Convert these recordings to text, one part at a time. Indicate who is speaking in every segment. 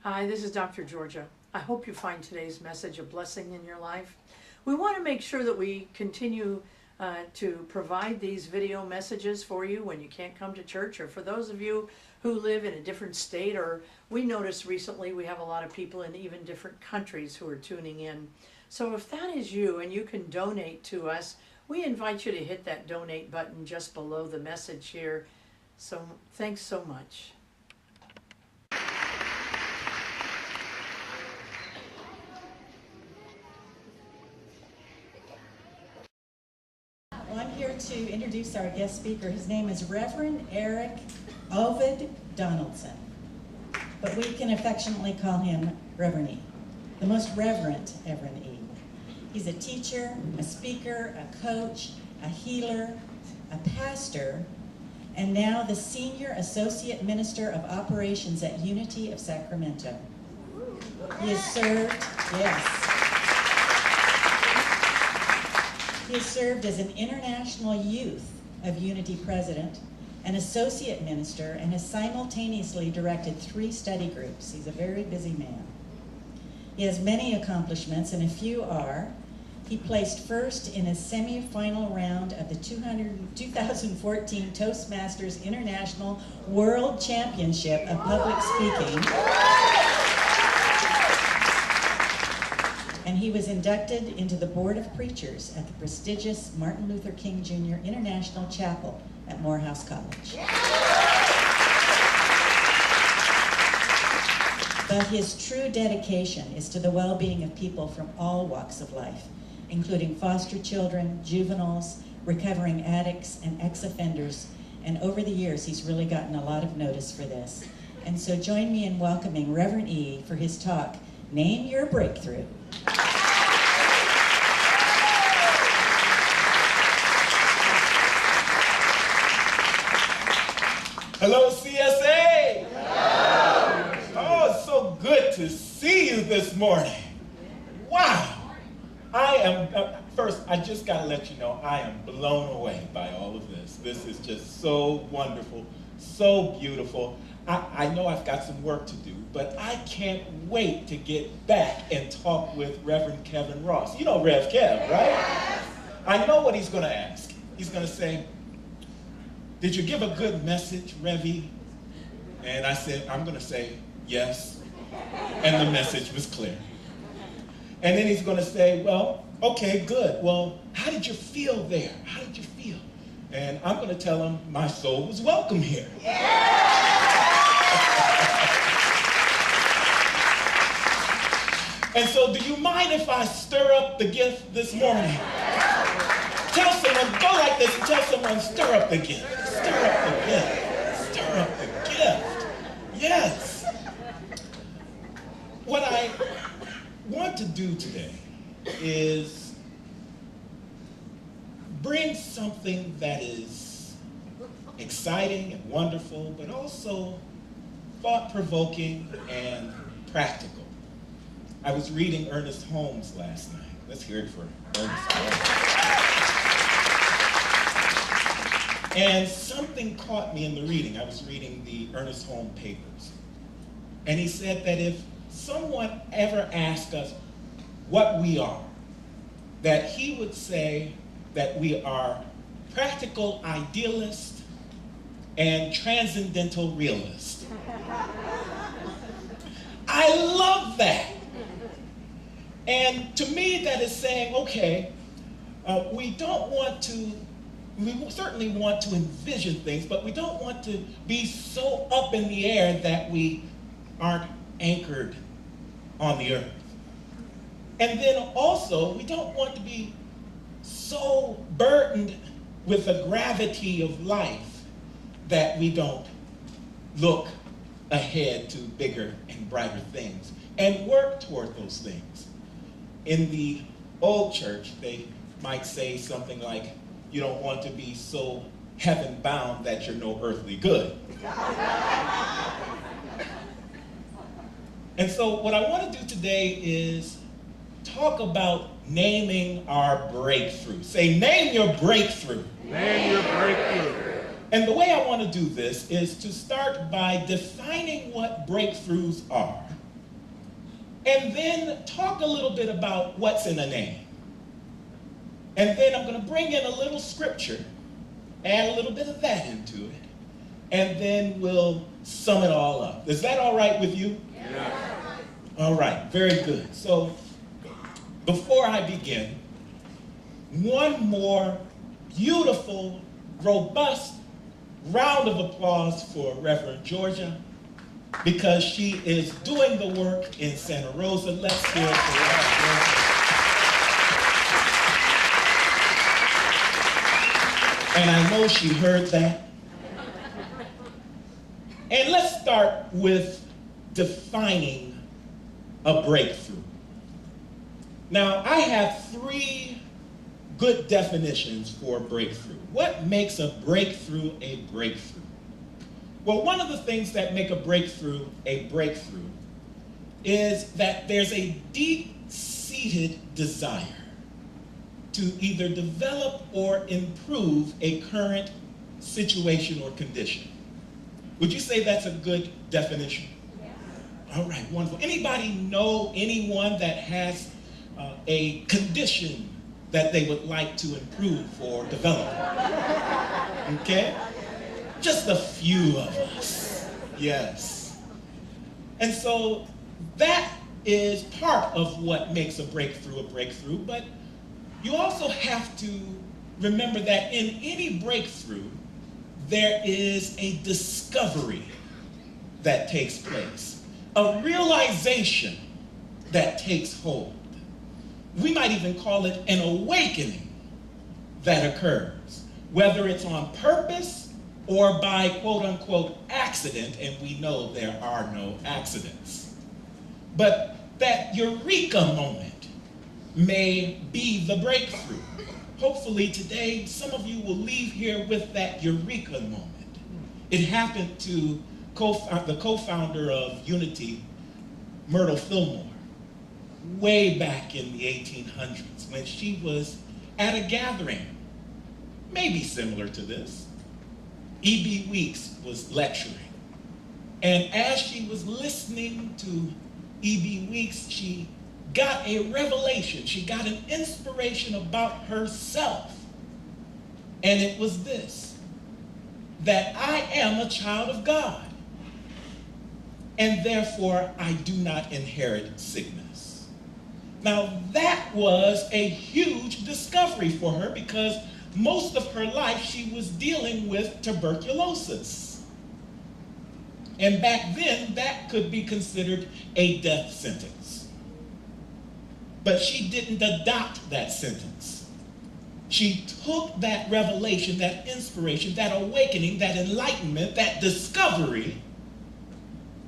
Speaker 1: Hi, this is Dr. Georgia. I hope you find today's message a blessing in your life. We want to make sure that we continue to provide these video messages for you when you can't come to church, or for those of you who live in a different state, or we noticed recently we have a lot of people in even different countries who are tuning in. So if that is you and you can donate to us, we invite you to hit that donate button just below the message here. So thanks so much.
Speaker 2: Well, I'm here to introduce our guest speaker. His name is Reverend Eric Ovid Donaldson, but we can affectionately call him Reverend E, the most reverent Reverend E. He's a teacher, a speaker, a coach, a healer, a pastor, and now the Senior Associate Minister of Operations at Unity of Sacramento. He has served, He has served as an International Youth of Unity President, an Associate Minister, and has simultaneously directed 3 study groups. He's a very busy man. He has many accomplishments, and a few are: he placed first in a semi-final round of the 2014 Toastmasters International World Championship of Public Speaking. And he was inducted into the Board of Preachers at the prestigious Martin Luther King Jr. International Chapel at Morehouse College. But his true dedication is to the well-being of people from all walks of life, including foster children, juveniles, recovering addicts, and ex-offenders. And over the years, he's really gotten a lot of notice for this. And so join me in welcoming Reverend E for his talk, Name Your Breakthrough.
Speaker 3: Hello, CSA! Hello! Oh, it's so good to see you this morning. Wow! I am, first, I just got to let you know, I am blown away by all of this. This is just so wonderful, so beautiful. I know I've got some work to do, but I can't wait to get back and talk with Reverend Kevin Ross. You know Rev Kev, right? Yes. I know what he's going to ask. He's going to say, did you give a good message, Revy? And I said, I'm going to say, yes. And the message was clear. And then he's going to say, well, okay, good. Well, how did you feel there? How did you feel? And I'm going to tell him my soul was welcome here. Yeah! And so do you mind if I stir up the gift this morning? Tell someone, go like this and tell someone, stir up the gift. Stir up the gift. Stir up the gift. Yes. What I want to do today is bring something that is exciting and wonderful, but also thought-provoking and practical. I was reading Ernest Holmes last night. Let's hear it for Ernest Holmes. And something caught me in the reading. I was reading the Ernest Holmes papers. And he said that if someone ever asked us what we are, that he would say that we are practical idealists and transcendental realists. I love that. And to me, that is saying, okay, we certainly want to envision things, but we don't want to be so up in the air that we aren't anchored on the earth. And then also, we don't want to be so burdened with the gravity of life that we don't look ahead to bigger and brighter things and work toward those things. In the old church, they might say something like, you don't want to be so heaven-bound that you're no earthly good. And so what I want to do today is talk about naming our breakthrough. Say, name your breakthrough.
Speaker 4: Name your breakthrough.
Speaker 3: And the way I want to do this is to start by defining what breakthroughs are and then talk a little bit about what's in a name. And then I'm going to bring in a little scripture, add a little bit of that into it, and then we'll sum it all up. Is that all right with you?
Speaker 4: Yeah.
Speaker 3: All right, very good. So before I begin, one more beautiful, robust round of applause for Reverend Georgia, because she is doing the work in Santa Rosa. Let's hear it for Reverend Georgia. And I know she heard that. And let's start with defining a breakthrough. Now, I have 3 good definitions for breakthrough. What makes a breakthrough a breakthrough? Well, one of the things that make a breakthrough is that there's a deep-seated desire to either develop or improve a current situation or condition. Would you say that's a good definition? Yes. All right, wonderful. Anybody know anyone that has a condition that they would like to improve or develop? Okay? Just a few of us. Yes. And so that is part of what makes a breakthrough, but you also have to remember that in any breakthrough, there is a discovery that takes place, a realization that takes hold. We might even call it an awakening that occurs, whether it's on purpose or by quote unquote accident, and we know there are no accidents. But that eureka moment may be the breakthrough. Hopefully today, some of you will leave here with that eureka moment. It happened to the co-founder of Unity, Myrtle Fillmore, way back in the 1800s when she was at a gathering, maybe similar to this. E.B. Weeks was lecturing. And as she was listening to E.B. Weeks, she got a revelation. She got an inspiration about herself. And it was this, that I am a child of God. And therefore, I do not inherit sickness. Now, that was a huge discovery for her because most of her life she was dealing with tuberculosis. And back then, that could be considered a death sentence. But she didn't adopt that sentence. She took that revelation, that inspiration, that awakening, that enlightenment, that discovery,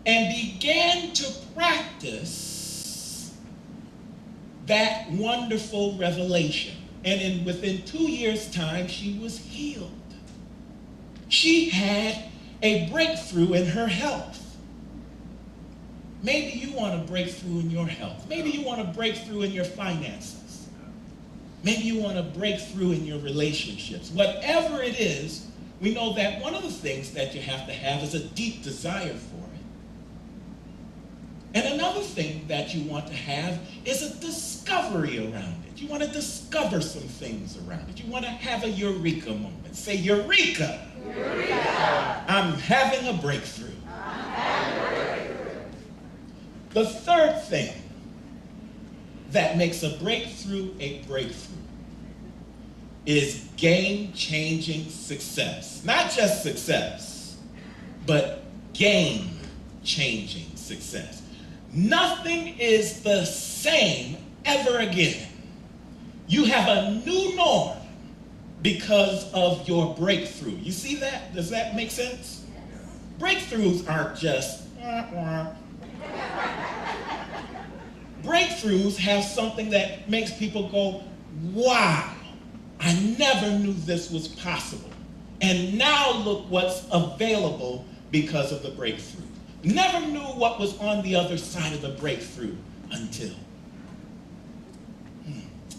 Speaker 3: and began to practice that wonderful revelation. And within 2 years' time, she was healed. She had a breakthrough in her health. Maybe you want a breakthrough in your health. Maybe you want a breakthrough in your finances. Maybe you want a breakthrough in your relationships. Whatever it is, we know that one of the things that you have to have is a deep desire for it. And another thing that you want to have is a discovery around it. You want to discover some things around it. You want to have a eureka moment. Say, Eureka! Eureka! I'm having a breakthrough. I'm having a breakthrough. The third thing that makes a breakthrough is game-changing success. Not just success, but game-changing success. Nothing is the same ever again. You have a new norm because of your breakthrough. You see that? Does that make sense? Breakthroughs aren't just breakthroughs have something that makes people go, wow, I never knew this was possible. And now look what's available because of the breakthrough. Never knew what was on the other side of the breakthrough until.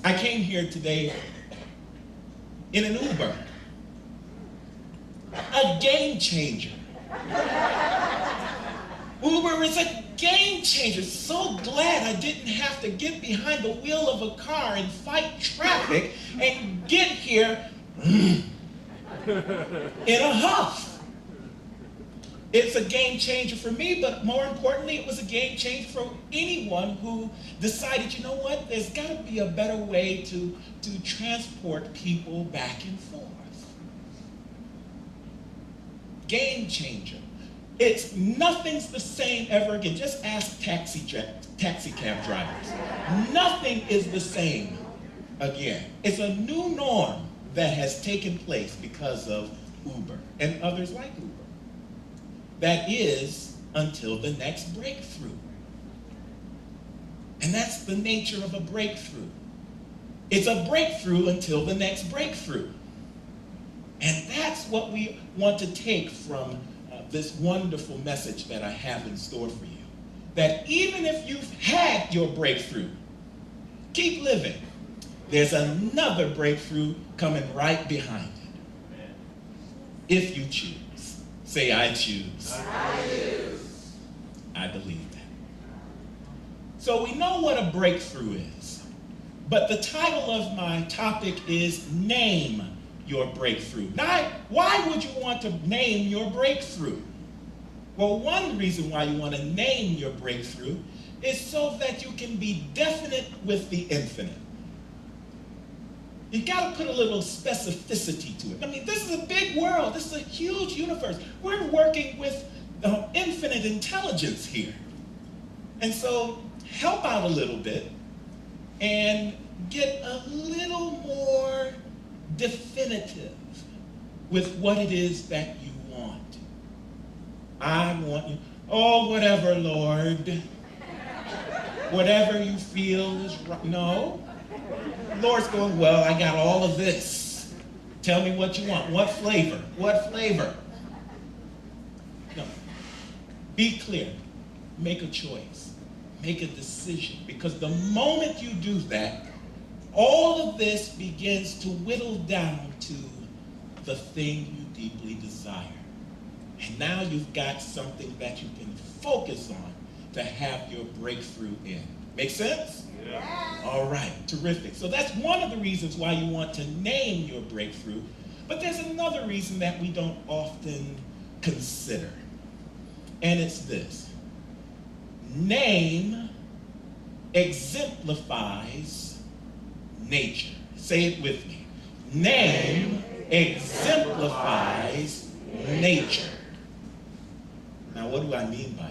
Speaker 3: I came here today in an Uber. A game changer. Uber is a game changer. So glad I didn't have to get behind the wheel of a car and fight traffic and get here in a huff. It's a game changer for me, but more importantly, it was a game changer for anyone who decided, you know what, there's got to be a better way to transport people back and forth. Game changer. Nothing's the same ever again. Just ask taxi cab drivers. Nothing is the same again. It's a new norm that has taken place because of Uber and others like Uber. That is until the next breakthrough. And that's the nature of a breakthrough. It's a breakthrough until the next breakthrough. And that's what we want to take from this wonderful message that I have in store for you. That even if you've had your breakthrough, keep living. There's another breakthrough coming right behind it. If you choose. Say, I choose.
Speaker 4: I choose.
Speaker 3: I believe that. So we know what a breakthrough is. But the title of my topic is Name Your Breakthrough. Now, why would you want to name your breakthrough? Well, one reason why you want to name your breakthrough is so that you can be definite with the infinite. You got to put a little specificity to it. I mean, this is a big world. This is a huge universe. We're working with infinite intelligence here. And so help out a little bit and get a little more definitive with what it is that you want. I want you, oh, whatever, Lord. Whatever you feel is right. No. The Lord's going, well, I got all of this. Tell me what you want. What flavor? What flavor? No. Be clear. Make a choice. Make a decision. Because the moment you do that, all of this begins to whittle down to the thing you deeply desire. And now you've got something that you can focus on to have your breakthrough in. Make sense? Yeah. All right, terrific. So that's one of the reasons why you want to name your breakthrough. But there's another reason that we don't often consider. And it's this. Name exemplifies nature. Say it with me. Name exemplifies nature. Now, what do I mean by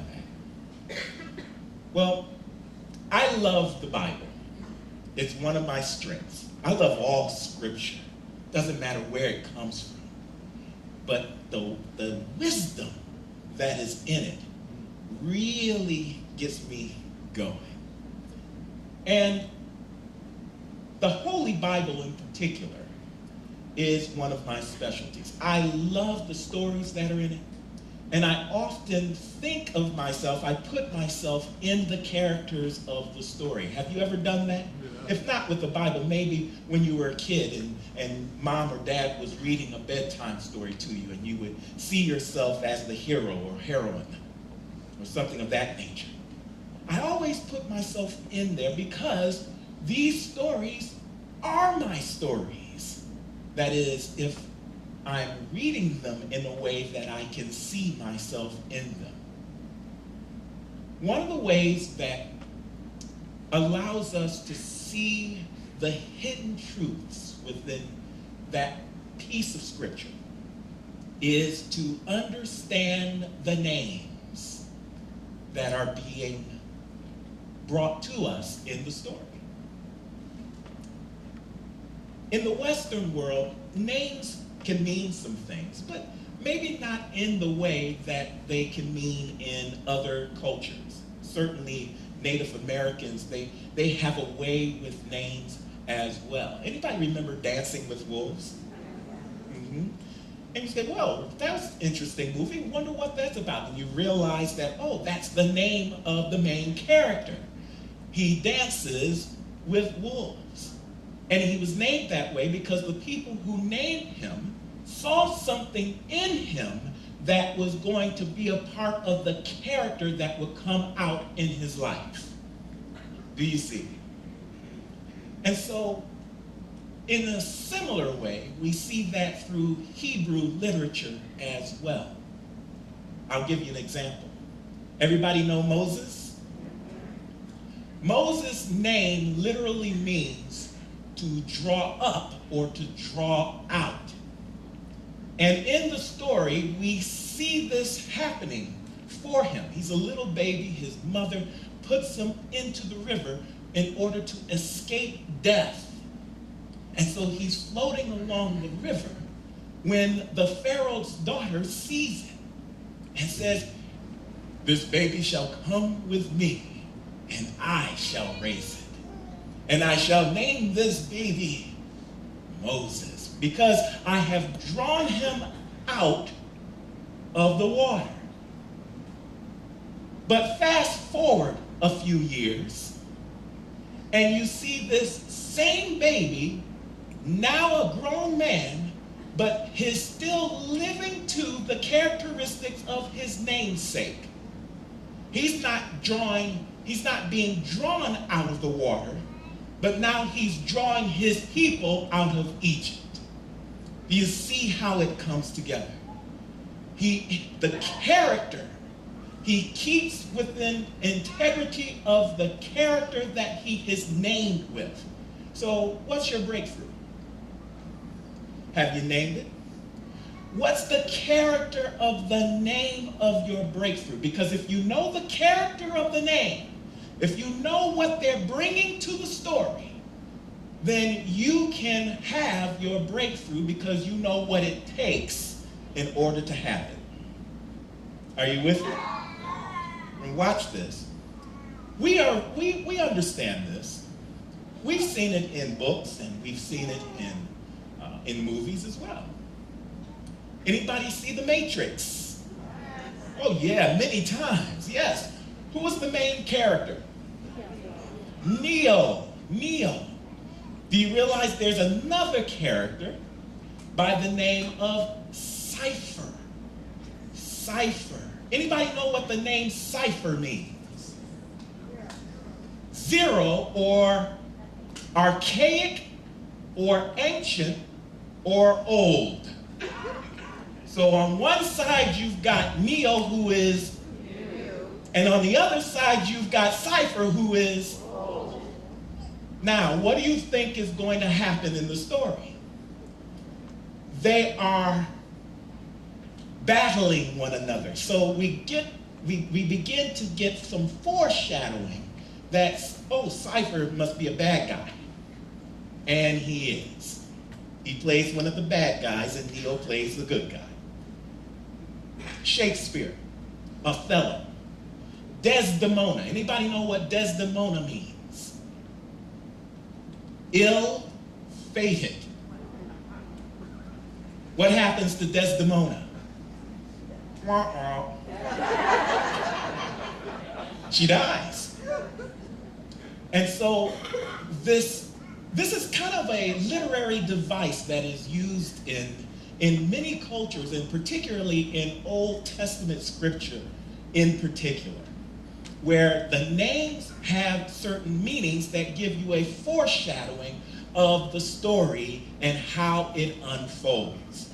Speaker 3: that? Well, I love the Bible. It's one of my strengths. I love all scripture. Doesn't matter where it comes from. But the wisdom that is in it really gets me going. And the Holy Bible in particular is one of my specialties. I love the stories that are in it. And I often think of myself, I put myself in the characters of the story. Have you ever done that? Yeah. If not with the Bible, maybe when you were a kid and mom or dad was reading a bedtime story to you and you would see yourself as the hero or heroine or something of that nature. I always put myself in there because these stories are my stories. That is, if I'm reading them in a way that I can see myself in them. One of the ways that allows us to see the hidden truths within that piece of scripture is to understand the names that are being brought to us in the story. In the Western world, names can mean some things, but maybe not in the way that they can mean in other cultures. Certainly Native Americans, they have a way with names as well. Anybody remember Dancing with Wolves? Mm-hmm. And you say, well, that's an interesting movie. Wonder what that's about. And you realize that, oh, that's the name of the main character. He dances with wolves. And he was named that way because the people who named him saw something in him that was going to be a part of the character that would come out in his life. Do you see? And so, in a similar way, we see that through Hebrew literature as well. I'll give you an example. Everybody know Moses? Moses' name literally means to draw up or to draw out. And in the story, we see this happening for him. He's a little baby. His mother puts him into the river in order to escape death. And so he's floating along the river when the Pharaoh's daughter sees him and says, "This baby shall come with me, and I shall raise it. And I shall name this baby Moses, because I have drawn him out of the water." But fast forward a few years, and you see this same baby, now a grown man, but he's still living to the characteristics of his namesake. He's not being drawn out of the water, but now he's drawing his people out of Egypt. Do you see how it comes together? The character, he keeps within integrity of the character that he is named with. So what's your breakthrough? Have you named it? What's the character of the name of your breakthrough? Because if you know the character of the name, if you know what they're bringing to the story, then you can have your breakthrough because you know what it takes in order to have it. Are you with me? And watch this. We understand this. We've seen it in books and we've seen it in movies as well. Anybody see The Matrix? Oh yeah, many times, yes. Who was the main character? Neo. Do you realize there's another character by the name of Cypher? Anybody know what the name Cypher means? Zero, or archaic, or ancient, or old. So on one side you've got Neo, who is new, and on the other side you've got Cypher, who is old. Now, what do you think is going to happen in the story? They are battling one another. So we begin to get some foreshadowing that, oh, Cypher must be a bad guy. And he is. He plays one of the bad guys, and Neo plays the good guy. Shakespeare, Othello, Desdemona. Anybody know what Desdemona means? Ill-fated. What happens to Desdemona? She dies. And so this is kind of a literary device that is used in many cultures, and particularly in Old Testament scripture in particular, where the names have certain meanings that give you a foreshadowing of the story and how it unfolds.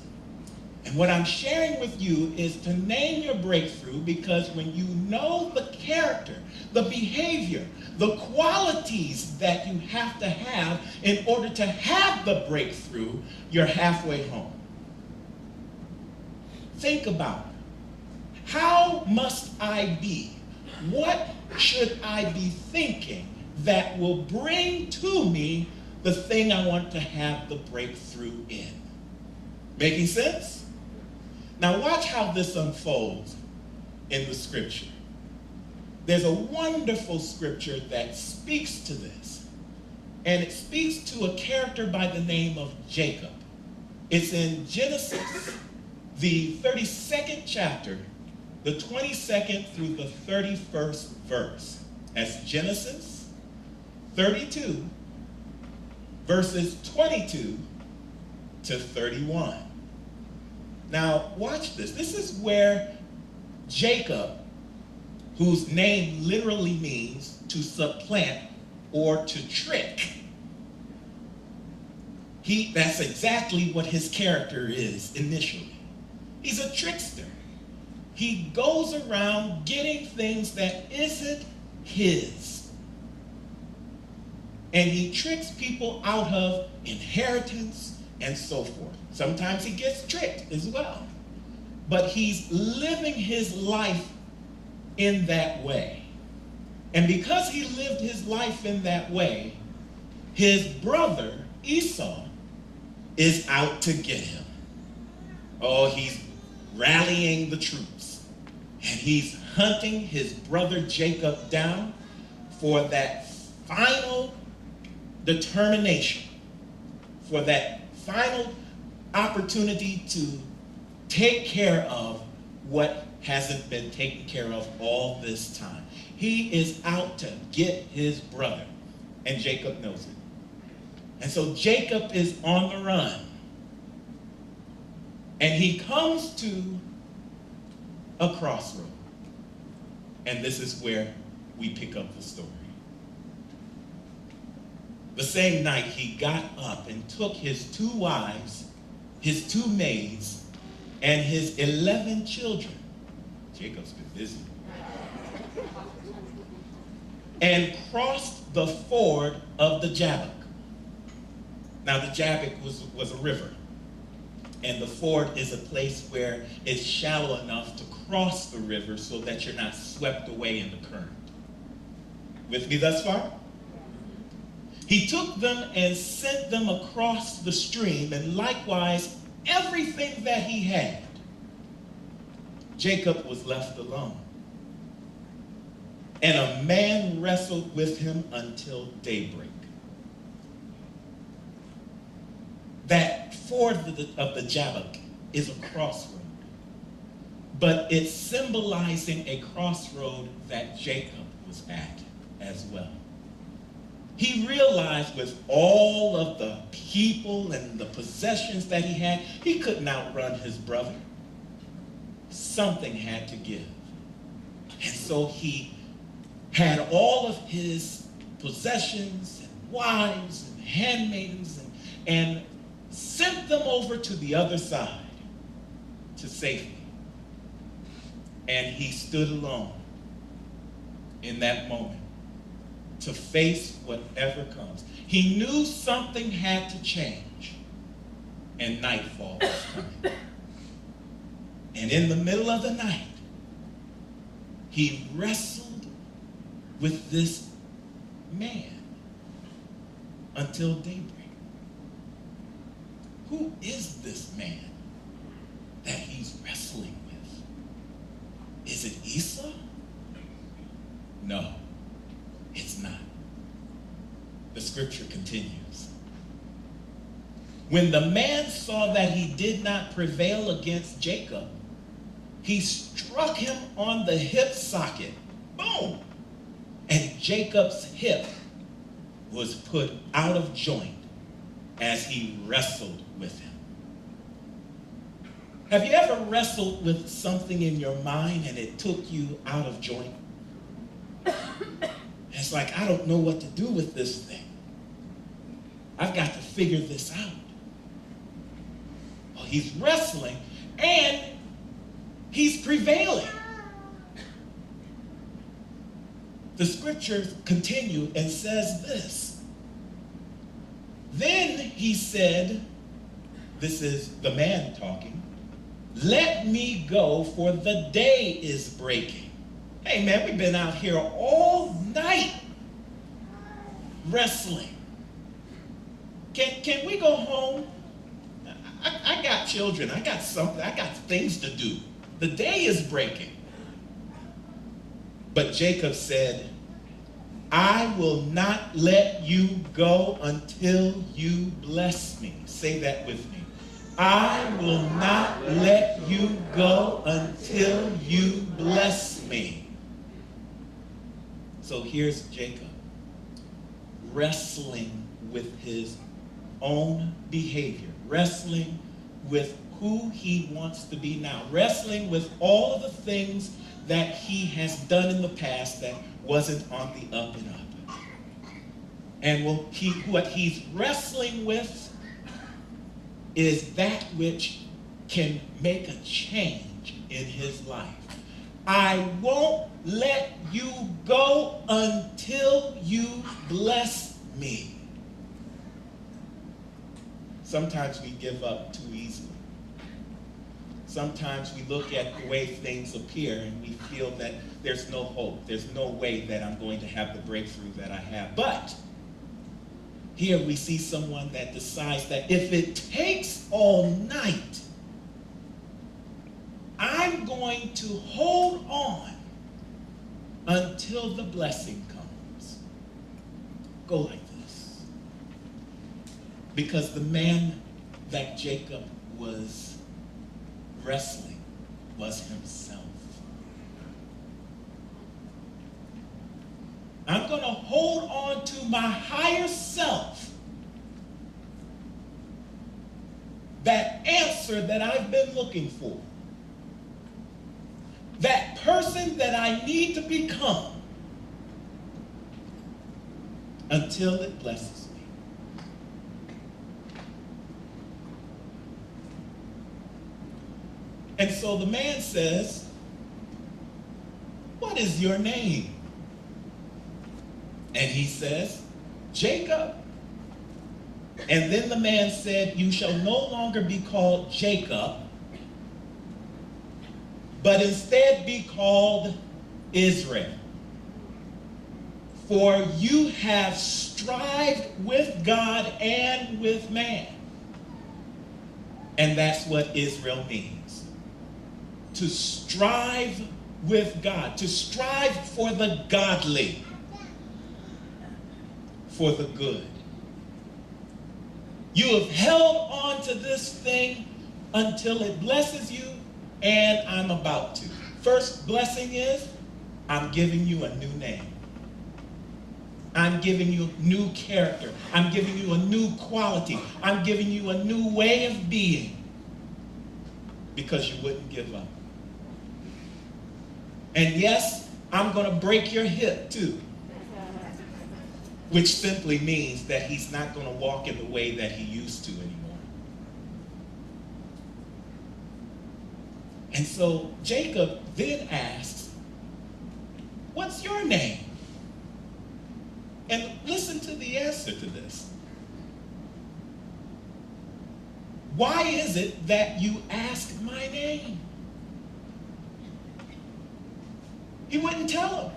Speaker 3: And what I'm sharing with you is to name your breakthrough, because when you know the character, the behavior, the qualities that you have to have in order to have the breakthrough, you're halfway home. Think about it. How must I be? What should I be thinking that will bring to me the thing I want to have the breakthrough in? Making sense? Now watch how this unfolds in the scripture. There's a wonderful scripture that speaks to this, and it speaks to a character by the name of Jacob. It's in Genesis, the 32nd chapter, the 22nd through the 31st verse. That's Genesis 32, verses 22 to 31. Now, watch this. This is where Jacob, whose name literally means to supplant or to trick, that's exactly what his character is initially. He's a trickster. He goes around getting things that isn't his. And he tricks people out of inheritance and so forth. Sometimes he gets tricked as well. But he's living his life in that way. And because he lived his life in that way, his brother Esau is out to get him. Oh, he's rallying the troops. And he's hunting his brother Jacob down for that final determination, for that final opportunity to take care of what hasn't been taken care of all this time. He is out to get his brother, and Jacob knows it. And so Jacob is on the run. And he comes to a crossroad. And this is where we pick up the story. The same night he got up and took his 2 wives, his 2 maids, and his 11 children. Jacob's been busy. And crossed the ford of the Jabbok. Now the Jabbok was a river. And the ford is a place where it's shallow enough to cross the river so that you're not swept away in the current. With me thus far? He took them and sent them across the stream, and likewise everything that he had. Jacob was left alone. And a man wrestled with him until daybreak. That ford of the Jabbok is a crossroad. But it's symbolizing a crossroad that Jacob was at as well. He realized with all of the people and the possessions that he had, he couldn't outrun his brother. Something had to give. And so he had all of his possessions and wives and handmaidens and sent them over to the other side to safety. And he stood alone in that moment to face whatever comes. He knew something had to change, and nightfall was coming. And in the middle of the night, he wrestled with this man until daybreak. Who is this man that he's wrestling with? Is it Esau? No, it's not. The scripture continues. When the man saw that he did not prevail against Jacob, he struck him on the hip socket. Boom! And Jacob's hip was put out of joint as he wrestled with him. Have you ever wrestled with something in your mind and it took you out of joint? It's like, I don't know what to do with this thing. I've got to figure this out. Well, he's wrestling and he's prevailing. The scriptures continue and says this. Then he said, this is the man talking, "Let me go, for the day is breaking." Hey man, we've been out here all night wrestling. Can we go home? I got children, I got something, I got things to do. The day is breaking. But Jacob said, "I will not let you go until you bless me." Say that with me. I will not let you go until you bless me. So here's Jacob wrestling with his own behavior, wrestling with who he wants to be now, wrestling with all of the things that he has done in the past that wasn't on the up and up. And what he's wrestling with is that which can make a change in his life. I won't let you go until you bless me. Sometimes we give up too easily. Sometimes we look at the way things appear and we feel that there's no hope. There's no way that I'm going to have the breakthrough that I have. But here we see someone that decides that if it takes all night, I'm going to hold on until the blessing comes. Go like this. Because the man that Jacob was wrestling was himself. I'm going to hold on to my higher self. That answer that I've been looking for. That person that I need to become until it blesses me. And so the man says, "What is your name?" And he says, "Jacob." And then the man said, "You shall no longer be called Jacob, but instead be called Israel. For you have strived with God and with man." And that's what Israel means. To strive with God. To strive for the godly. For the good. You have held on to this thing until it blesses you, and I'm about to. First blessing is, I'm giving you a new name. I'm giving you new character. I'm giving you a new quality. I'm giving you a new way of being. Because you wouldn't give up. And yes, I'm going to break your hip too. Which simply means that he's not going to walk in the way that he used to anymore. And so Jacob then asks, "What's your name?" And listen to the answer to this. "Why is it that you ask my name?" He wouldn't tell him.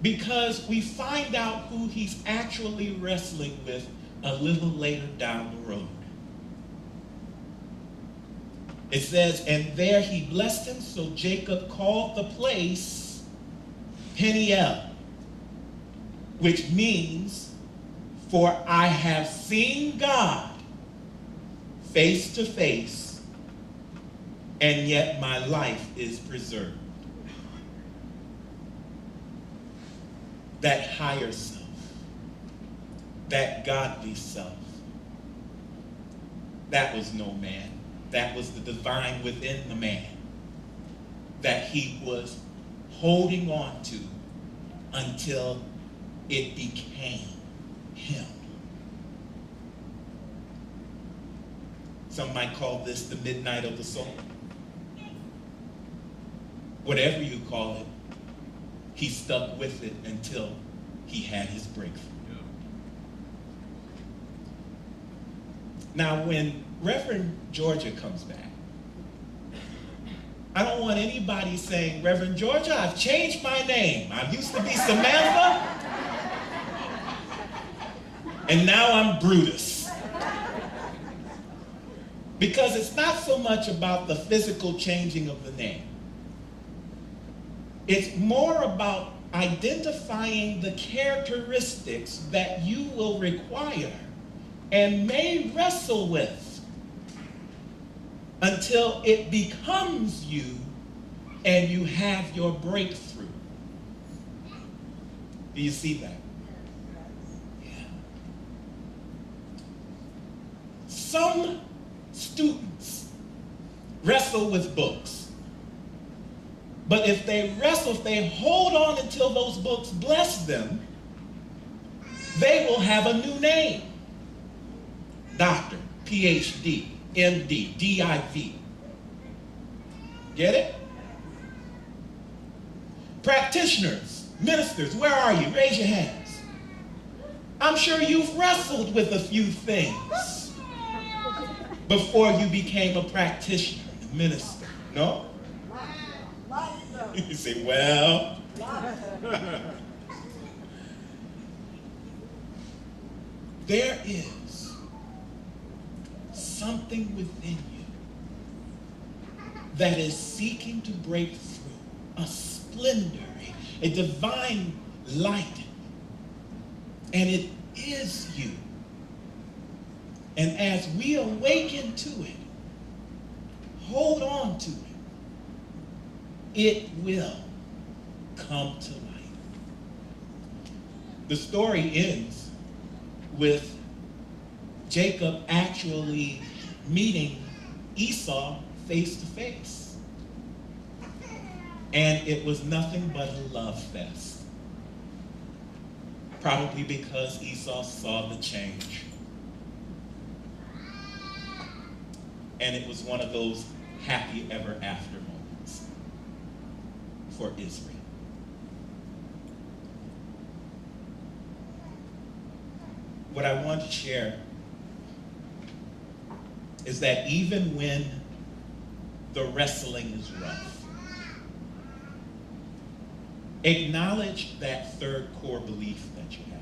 Speaker 3: Because we find out who he's actually wrestling with a little later down the road. It says, "And there he blessed him, so Jacob called the place Peniel," which means, "For I have seen God face to face, and yet my life is preserved." That higher self, that godly self, that was no man. That was the divine within the man that he was holding on to until it became him. Some might call this the midnight of the soul. Whatever you call it, he stuck with it until he had his breakthrough. Now, when Reverend Georgia comes back, I don't want anybody saying, "Reverend Georgia, I've changed my name. I used to be Samantha, and now I'm Brutus." Because it's not so much about the physical changing of the name. It's more about identifying the characteristics that you will require and may wrestle with until it becomes you and you have your breakthrough. Do you see that? Yeah. Some students wrestle with books. But if they hold on until those books bless them, they will have a new name. Doctor, PhD, MD, DIV. Get it? Practitioners, ministers, where are you? Raise your hands. I'm sure you've wrestled with a few things before you became a practitioner, a minister. No? You say, well. There is something within you that is seeking to break through, a splendor, a divine light, and it is you. And as we awaken to it, hold on to it, it will come to light. The story ends with Jacob actually meeting Esau face to face. And it was nothing but a love fest. Probably because Esau saw the change. And it was one of those happy ever after moments for Israel. What I want to share is that even when the wrestling is rough, acknowledge that third core belief that you have.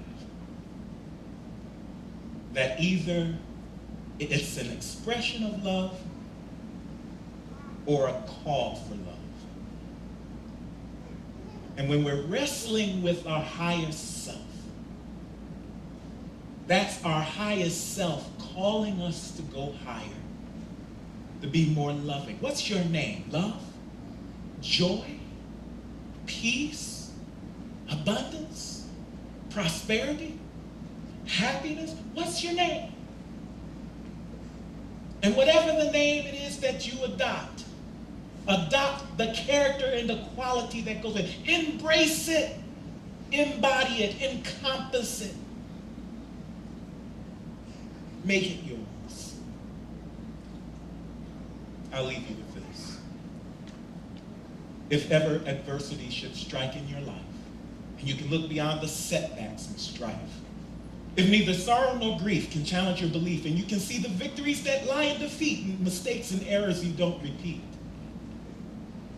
Speaker 3: That either it's an expression of love or a call for love. And when we're wrestling with our higher self, that's our highest self calling us to go higher, to be more loving. What's your name? Love? Joy? Peace? Abundance? Prosperity? Happiness? What's your name? And whatever the name it is that you adopt the character and the quality that goes with it. Embrace it, embody it, encompass it. Make it yours. I'll leave you with this. If ever adversity should strike in your life, and you can look beyond the setbacks and strife, if neither sorrow nor grief can challenge your belief, and you can see the victories that lie in defeat and mistakes and errors you don't repeat,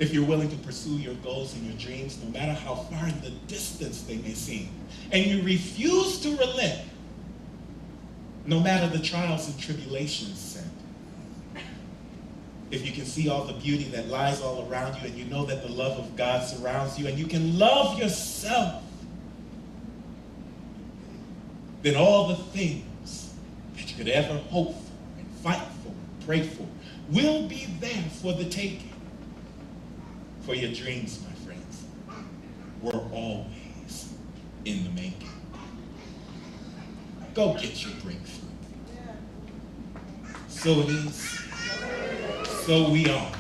Speaker 3: if you're willing to pursue your goals and your dreams, no matter how far in the distance they may seem, and you refuse to relent, no matter the trials and tribulations sent, if you can see all the beauty that lies all around you, and you know that the love of God surrounds you, and you can love yourself, then all the things that you could ever hope for and fight for and pray for will be there for the taking. For your dreams, my friends, were always in the making. Go get your breakthrough. So it is, so we are.